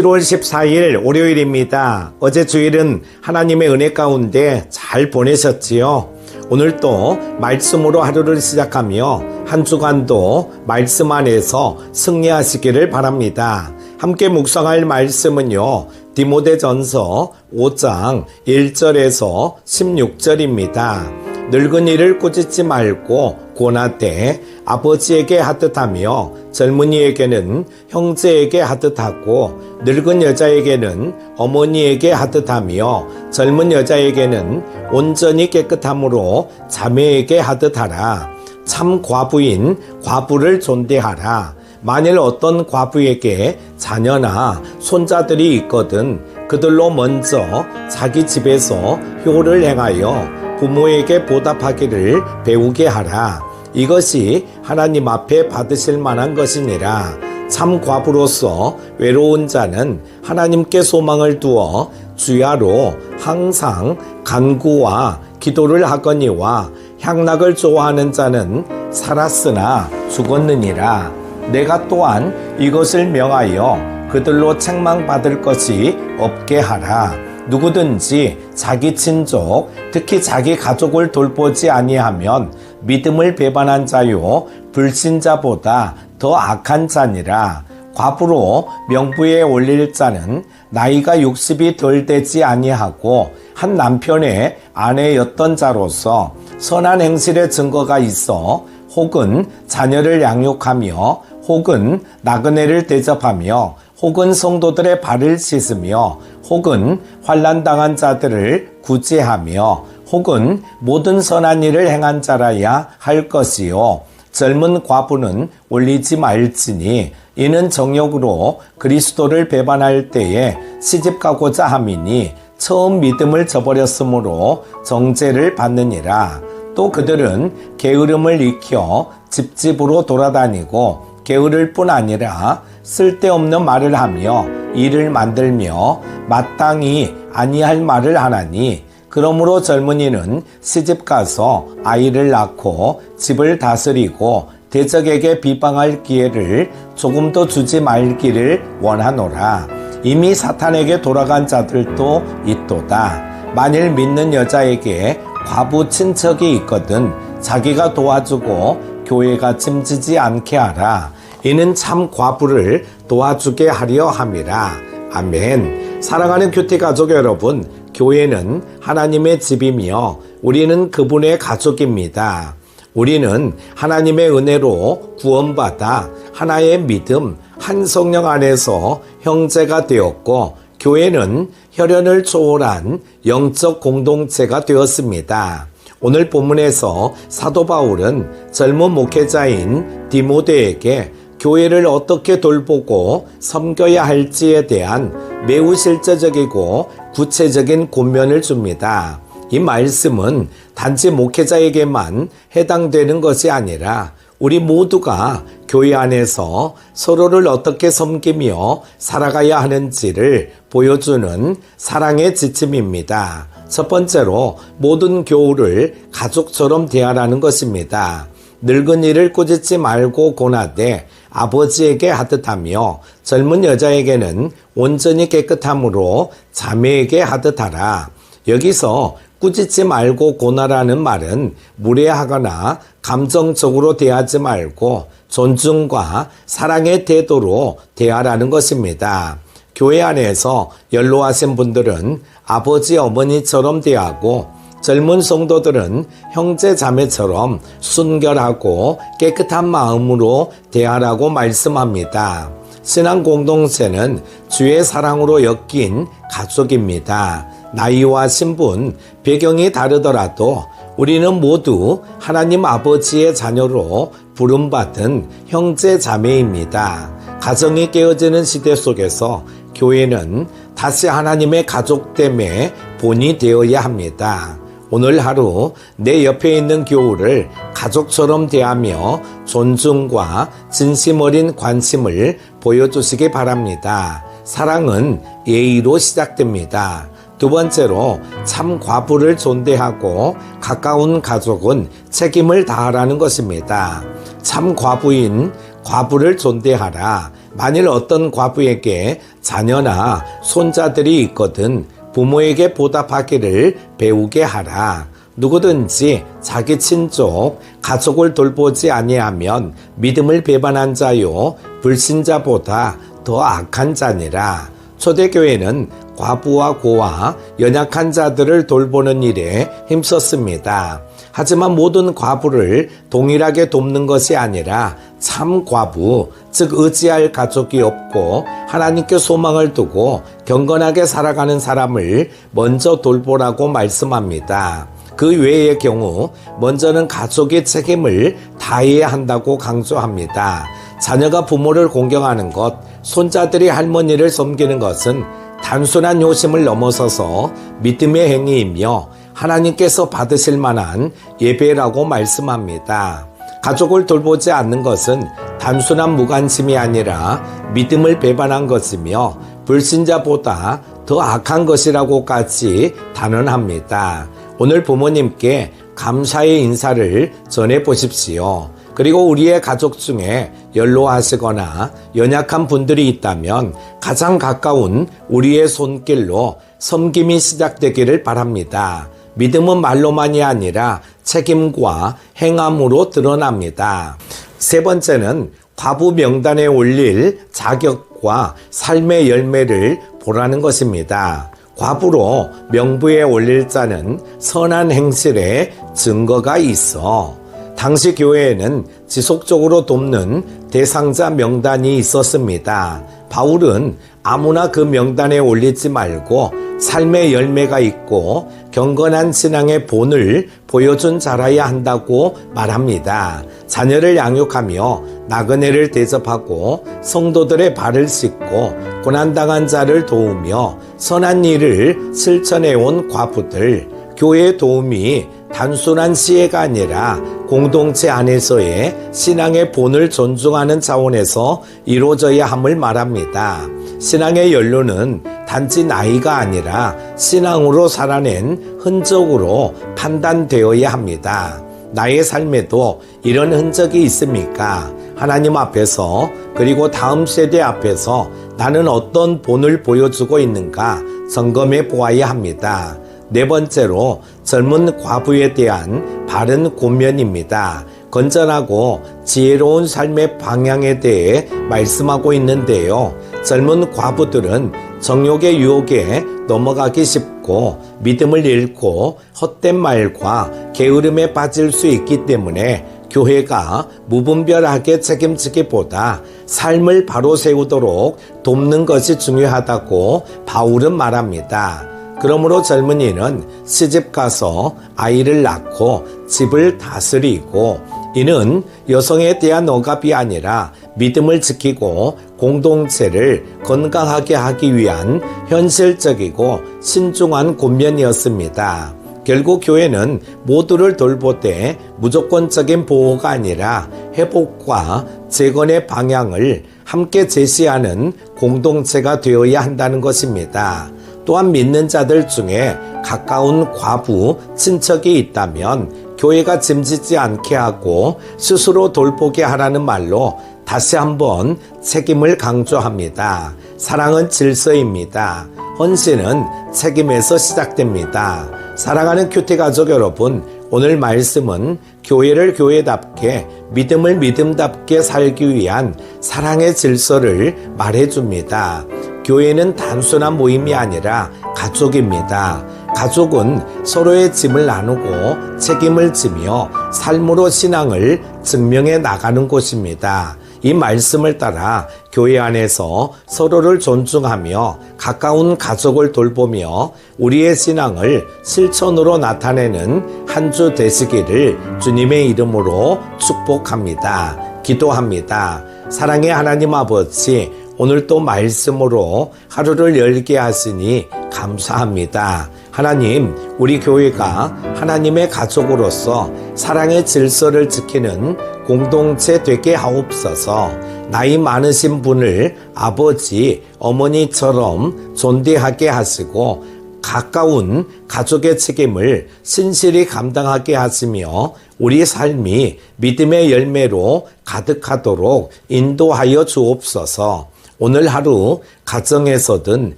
7월 14일 월요일입니다. 어제 주일은 하나님의 은혜 가운데 잘 보내셨지요? 오늘 또 말씀으로 하루를 시작하며 한 주간도 말씀 안에서 승리하시기를 바랍니다. 함께 묵상할 말씀은요, 디모데전서 5장 1절에서 16절입니다. 늙은 이를 꾸짖지 말고 고나되 아버지에게 하듯하며 젊은이에게는 형제에게 하듯하고 늙은 여자에게는 어머니에게 하듯하며 젊은 여자에게는 온전히 깨끗함으로 자매에게 하듯하라. 참 과부인 과부를 존대하라. 만일 어떤 과부에게 자녀나 손자들이 있거든 그들로 먼저 자기 집에서 효를 행하여 부모에게 보답하기를 배우게 하라. 이것이 하나님 앞에 받으실 만한 것이니라. 참 과부로서 외로운 자는 하나님께 소망을 두어 주야로 항상 간구와 기도를 하거니와 향락을 좋아하는 자는 살았으나 죽었느니라. 내가 또한 이것을 명하여 그들로 책망받을 것이 없게 하라. 누구든지 자기 친족, 특히 자기 가족을 돌보지 아니하면 믿음을 배반한 자요 불신자보다 더 악한 자니라. 과부로 명부에 올릴 자는 나이가 60이 덜 되지 아니하고 한 남편의 아내였던 자로서 선한 행실의 증거가 있어 혹은 자녀를 양육하며 혹은 나그네를 대접하며 혹은 성도들의 발을 씻으며 혹은 환난당한 자들을 구제하며 혹은 모든 선한 일을 행한 자라야 할 것이요 젊은 과부는 올리지 말지니 이는 정욕으로 그리스도를 배반할 때에 시집가고자 함이니 처음 믿음을 저버렸으므로 정죄를 받느니라. 또 그들은 게으름을 익혀 집집으로 돌아다니고 게으를 뿐 아니라 쓸데없는 말을 하며 일을 만들며 마땅히 아니할 말을 하나니 그러므로 젊은이는 시집가서 아이를 낳고 집을 다스리고 대적에게 비방할 기회를 조금도 주지 말기를 원하노라. 이미 사탄에게 돌아간 자들도 있도다. 만일 믿는 여자에게 과부 친척이 있거든 자기가 도와주고 교회가 짐지지 않게 하라. 이는 참 과부를 도와주게 하려 함이라. 아멘. 사랑하는 큐티 가족 여러분, 교회는 하나님의 집이며 우리는 그분의 가족입니다. 우리는 하나님의 은혜로 구원받아 하나의 믿음, 한 성령 안에서 형제가 되었고 교회는 혈연을 초월한 영적 공동체가 되었습니다. 오늘 본문에서 사도 바울은 젊은 목회자인 디모데에게 교회를 어떻게 돌보고 섬겨야 할지에 대한 매우 실제적이고 구체적인 권면을 줍니다. 이 말씀은 단지 목회자에게만 해당되는 것이 아니라 우리 모두가 교회 안에서 서로를 어떻게 섬기며 살아가야 하는지를 보여주는 사랑의 지침입니다. 첫 번째로 모든 교우를 가족처럼 대하라는 것입니다. 늙은 이를 꾸짖지 말고 고나되 아버지에게 하듯하며 젊은 여자에게는 온전히 깨끗함으로 자매에게 하듯하라. 여기서 꾸짖지 말고 고나라는 말은 무례하거나 감정적으로 대하지 말고 존중과 사랑의 태도로 대하라는 것입니다. 교회 안에서 연로하신 분들은 아버지 어머니처럼 대하고 젊은 성도들은 형제 자매처럼 순결하고 깨끗한 마음으로 대하라고 말씀합니다. 신앙 공동체는 주의 사랑으로 엮인 가족입니다. 나이와 신분, 배경이 다르더라도 우리는 모두 하나님 아버지의 자녀로 부름받은 형제 자매입니다. 가정이 깨어지는 시대 속에서 교회는 다시 하나님의 가족됨의 본이 되어야 합니다. 오늘 하루 내 옆에 있는 교우를 가족처럼 대하며 존중과 진심 어린 관심을 보여주시기 바랍니다. 사랑은 예의로 시작됩니다. 두 번째로 참 과부를 존대하고 가까운 가족은 책임을 다하라는 것입니다. 참 과부인 과부를 존대하라. 만일 어떤 과부에게 자녀나 손자들이 있거든 부모에게 보답하기를 배우게 하라. 누구든지 자기 친족, 가족을 돌보지 아니하면 믿음을 배반한 자요 불신자보다 더 악한 자니라. 초대교회는 과부와 고아, 연약한 자들을 돌보는 일에 힘썼습니다. 하지만 모든 과부를 동일하게 돕는 것이 아니라 참 과부, 즉 의지할 가족이 없고 하나님께 소망을 두고 경건하게 살아가는 사람을 먼저 돌보라고 말씀합니다. 그 외의 경우 먼저는 가족의 책임을 다해야 한다고 강조합니다. 자녀가 부모를 공경하는 것, 손자들이 할머니를 섬기는 것은 단순한 효심을 넘어서서 믿음의 행위이며 하나님께서 받으실 만한 예배라고 말씀합니다. 가족을 돌보지 않는 것은 단순한 무관심이 아니라 믿음을 배반한 것이며 불신자보다 더 악한 것이라고까지 단언합니다. 오늘 부모님께 감사의 인사를 전해 보십시오. 그리고 우리의 가족 중에 연로하시거나 연약한 분들이 있다면 가장 가까운 우리의 손길로 섬김이 시작되기를 바랍니다. 믿음은 말로만이 아니라 책임과 행함으로 드러납니다. 세 번째는 과부 명단에 올릴 자격과 삶의 열매를 보라는 것입니다. 과부로 명부에 올릴 자는 선한 행실에 증거가 있어. 당시 교회에는 지속적으로 돕는 대상자 명단이 있었습니다. 바울은 아무나 그 명단에 올리지 말고 삶의 열매가 있고 경건한 신앙의 본을 보여준 자라야 한다고 말합니다. 자녀를 양육하며 나그네를 대접하고 성도들의 발을 씻고 고난당한 자를 도우며 선한 일을 실천해온 과부들, 교회의 도움이 단순한 시혜가 아니라 공동체 안에서의 신앙의 본을 존중하는 차원에서 이루어져야 함을 말합니다. 신앙의 연료는 단지 나이가 아니라 신앙으로 살아낸 흔적으로 판단되어야 합니다. 나의 삶에도 이런 흔적이 있습니까? 하나님 앞에서 그리고 다음 세대 앞에서 나는 어떤 본을 보여주고 있는가 점검해 보아야 합니다. 네 번째로 젊은 과부에 대한 바른 권면입니다. 건전하고 지혜로운 삶의 방향에 대해 말씀하고 있는데요. 젊은 과부들은 정욕의 유혹에 넘어가기 쉽고 믿음을 잃고 헛된 말과 게으름에 빠질 수 있기 때문에 교회가 무분별하게 책임지기보다 삶을 바로 세우도록 돕는 것이 중요하다고 바울은 말합니다. 그러므로 젊은이는 시집가서 아이를 낳고 집을 다스리고 이는 여성에 대한 억압이 아니라 믿음을 지키고 공동체를 건강하게 하기 위한 현실적이고 신중한 권면이었습니다. 결국 교회는 모두를 돌보되 무조건적인 보호가 아니라 회복과 재건의 방향을 함께 제시하는 공동체가 되어야 한다는 것입니다. 또한 믿는 자들 중에 가까운 과부, 친척이 있다면 교회가 짐지지 않게 하고 스스로 돌보게 하라는 말로 다시 한번 책임을 강조합니다. 사랑은 질서입니다. 헌신은 책임에서 시작됩니다. 사랑하는 큐티 가족 여러분, 오늘 말씀은 교회를 교회답게 믿음을 믿음답게 살기 위한 사랑의 질서를 말해줍니다. 교회는 단순한 모임이 아니라 가족입니다. 가족은 서로의 짐을 나누고 책임을 지며 삶으로 신앙을 증명해 나가는 곳입니다. 이 말씀을 따라 교회 안에서 서로를 존중하며 가까운 가족을 돌보며 우리의 신앙을 실천으로 나타내는 한 주 되시기를 주님의 이름으로 축복합니다. 기도합니다. 사랑의 하나님 아버지, 오늘 또 말씀으로 하루를 열게 하시니 감사합니다. 하나님, 우리 교회가 하나님의 가족으로서 사랑의 질서를 지키는 공동체 되게 하옵소서. 나이 많으신 분을 아버지, 어머니처럼 존대하게 하시고 가까운 가족의 책임을 신실히 감당하게 하시며 우리 삶이 믿음의 열매로 가득하도록 인도하여 주옵소서. 오늘 하루 가정에서든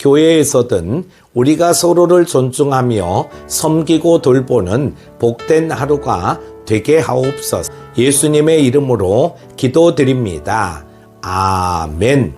교회에서든 우리가 서로를 존중하며 섬기고 돌보는 복된 하루가 되게 하옵소서. 예수님의 이름으로 기도드립니다. 아멘.